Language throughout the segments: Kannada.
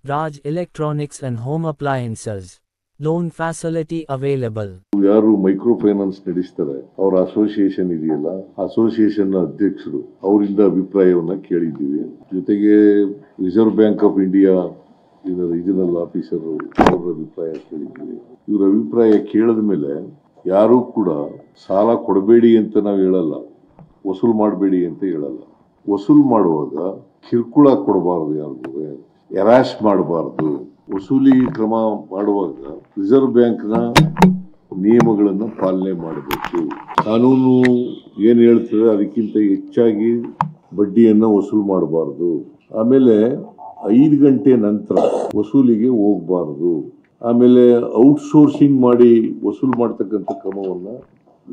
Raj Electronics and Home Appliances. Loan facility available. ಯಾರು ಮೈಕ್ರೋ ಫೈನಾನ್ಸ್ ನಡೆಸ್ತಾರೆ ಅವರ ಅಸೋಸಿಯೇಷನ್ ಇದೆಯಲ್ಲ, ಅಸೋಸಿಯೇಷನ್ ಅಧ್ಯಕ್ಷರು ಅವರಿಂದ ಅಭಿಪ್ರಾಯವನ್ನ ಕೇಳಿದ್ದೀವಿ. ಜೊತೆಗೆ reserve bank of India regional officer ಅವರ ಅಭಿಪ್ರಾಯ ಕೇಳಿದ್ದೀವಿ. ಇವರ ಅಭಿಪ್ರಾಯ ಕೇಳಿದ ಮೇಲೆ ಯಾರು ಕೂಡ ಸಾಲ ಕೊಡಬೇಡಿ ಅಂತ ನಾವು ಹೇಳಲ್ಲ, ವಸೂಲ್ ಮಾಡಬೇಡಿ ಅಂತ ಹೇಳಲ್ಲ. ವಸೂಲ್ ಮಾಡುವಾಗ ಕಿರುಕುಳ ಕೊಡಬಾರದು, ಯಾರಿಗೂ ಎರಾಶ್ ಮಾಡಬಾರದು. ವಸೂಲಿ ಕ್ರಮ ಮಾಡುವಾಗ ರಿಸರ್ವ್ ಬ್ಯಾಂಕ್ನ ನಿಯಮಗಳನ್ನು ಪಾಲನೆ ಮಾಡಬೇಕು. ಕಾನೂನು ಏನು ಹೇಳ್ತದೆ ಅದಕ್ಕಿಂತ ಹೆಚ್ಚಾಗಿ ಬಡ್ಡಿಯನ್ನು ವಸೂಲು ಮಾಡಬಾರದು. ಆಮೇಲೆ 5 ಗಂಟೆ ನಂತರ ವಸೂಲಿಗೆ ಹೋಗಬಾರದು. ಆಮೇಲೆ ಔಟ್ಸೋರ್ಸಿಂಗ್ ಮಾಡಿ ವಸೂಲು ಮಾಡ್ತಕ್ಕಂಥ ಕ್ರಮವನ್ನ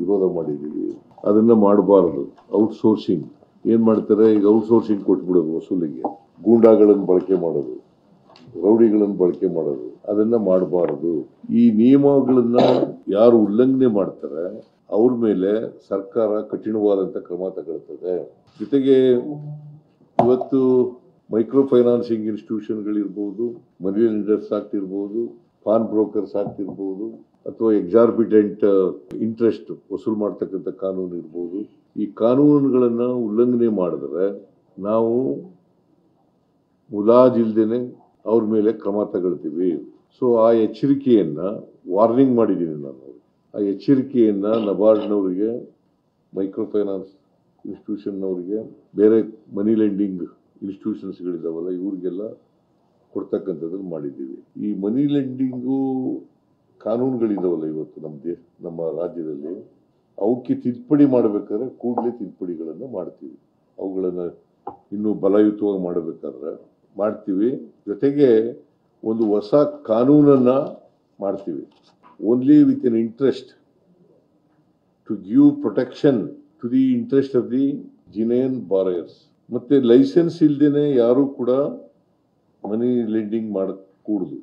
ವಿರೋಧ ಮಾಡಿದ್ದೀವಿ. ಅದನ್ನ ಮಾಡಬಾರದು. ಔಟ್ಸೋರ್ಸಿಂಗ್ ಏನ್ ಮಾಡ್ತಾರೆ, ಈಗ ಔಟ್ಸೋರ್ಸಿಂಗ್ ಕೊಟ್ಬಿಡೋದು, ವಸೂಲಿಗೆ ಗೂಂಡಾಗಳನ್ನು ಬಳಕೆ ಮಾಡೋದು, ರೌಡಿಗಳನ್ನು ಬಳಕೆ ಮಾಡೋದು, ಅದನ್ನ ಮಾಡಬಾರದು. ಈ ನಿಯಮಗಳನ್ನ ಯಾರು ಉಲ್ಲಂಘನೆ ಮಾಡ್ತಾರೆ ಅವ್ರ ಮೇಲೆ ಸರ್ಕಾರ ಕಠಿಣವಾದಂತ ಕ್ರಮ ತಗೊಳ್ತದೆ. ಜೊತೆಗೆ ಇವತ್ತು ಮೈಕ್ರೋ ಫೈನಾನ್ಸಿಂಗ್ ಇನ್ಸ್ಟಿಟ್ಯೂಷನ್ಗಳಿರ್ಬೋದು, ಮನಿ ಲೆಂಡರ್ಸ್ ಆಗ್ತಿರ್ಬೋದು, ಪಾನ್ ಬ್ರೋಕರ್ಸ್ ಆಗ್ತಿರ್ಬೋದು, ಅಥವಾ ಎಕ್ಸಾರ್ಬಿಟೆಂಟ್ ಇಂಟ್ರೆಸ್ಟ್ ವಸೂಲು ಮಾಡ್ತಕ್ಕಂಥ ಕಾನೂನು ಇರ್ಬೋದು. ಈ ಕಾನೂನುಗಳನ್ನ ಉಲ್ಲಂಘನೆ ಮಾಡಿದ್ರೆ ನಾವು ಮುಲಾಜಿಲ್ದೇನೆ ಅವ್ರ ಮೇಲೆ ಕ್ರಮ ತಗೊಳ್ತೀವಿ. ಸೊ ಆ ಎಚ್ಚರಿಕೆಯನ್ನ ವಾರ್ನಿಂಗ್ ಮಾಡಿದ್ದೀನಿ ನಾನು. ಆ ಎಚ್ಚರಿಕೆಯನ್ನ ನಬಾರ್ಡ್ನವರಿಗೆ, ಮೈಕ್ರೋ ಫೈನಾನ್ಸ್ ಇನ್ಸ್ಟಿಟ್ಯೂಷನ್ನವರಿಗೆ, ಬೇರೆ ಮನಿ ಲೆಂಡಿಂಗ್ ಇನ್ಸ್ಟಿಟ್ಯೂಷನ್ಸ್ಗಳಿದಾವಲ್ಲ ಇವ್ರಿಗೆಲ್ಲ ಕೊಡ್ತಕ್ಕಂಥದ್ದನ್ನು ಮಾಡಿದ್ದೀವಿ. ಈ ಮನಿ ಲೆಂಡಿಂಗು ಕಾನೂನುಗಳಿದಾವಲ್ಲ ಇವತ್ತು ನಮ್ಮ ರಾಜ್ಯದಲ್ಲಿ, ಅವಕ್ಕೆ ತಿದ್ದುಪಡಿ ಮಾಡಬೇಕಾದ್ರೆ ಕೂಡಲೇ ತಿದ್ದುಪಡಿಗಳನ್ನು ಮಾಡ್ತೀವಿ. ಅವುಗಳನ್ನು ಇನ್ನೂ ಬಲಯುತವಾಗಿ ಮಾಡಬೇಕಾದ್ರೆ ಮಾಡ್ತೀವಿ. ಜೊತೆಗೆ ಒಂದು ಹೊಸ ಕಾನೂನನ್ನ ಮಾಡ್ತೀವಿ. Only with an interest to give protection to the interest of the genuine buyers. ಮತ್ತೆ ಲೈಸೆನ್ಸ್ ಇಲ್ದೇನೆ ಯಾರು ಕೂಡ ಮನಿ ಲೆಂಡಿಂಗ್ ಮಾಡಕೂಡದು.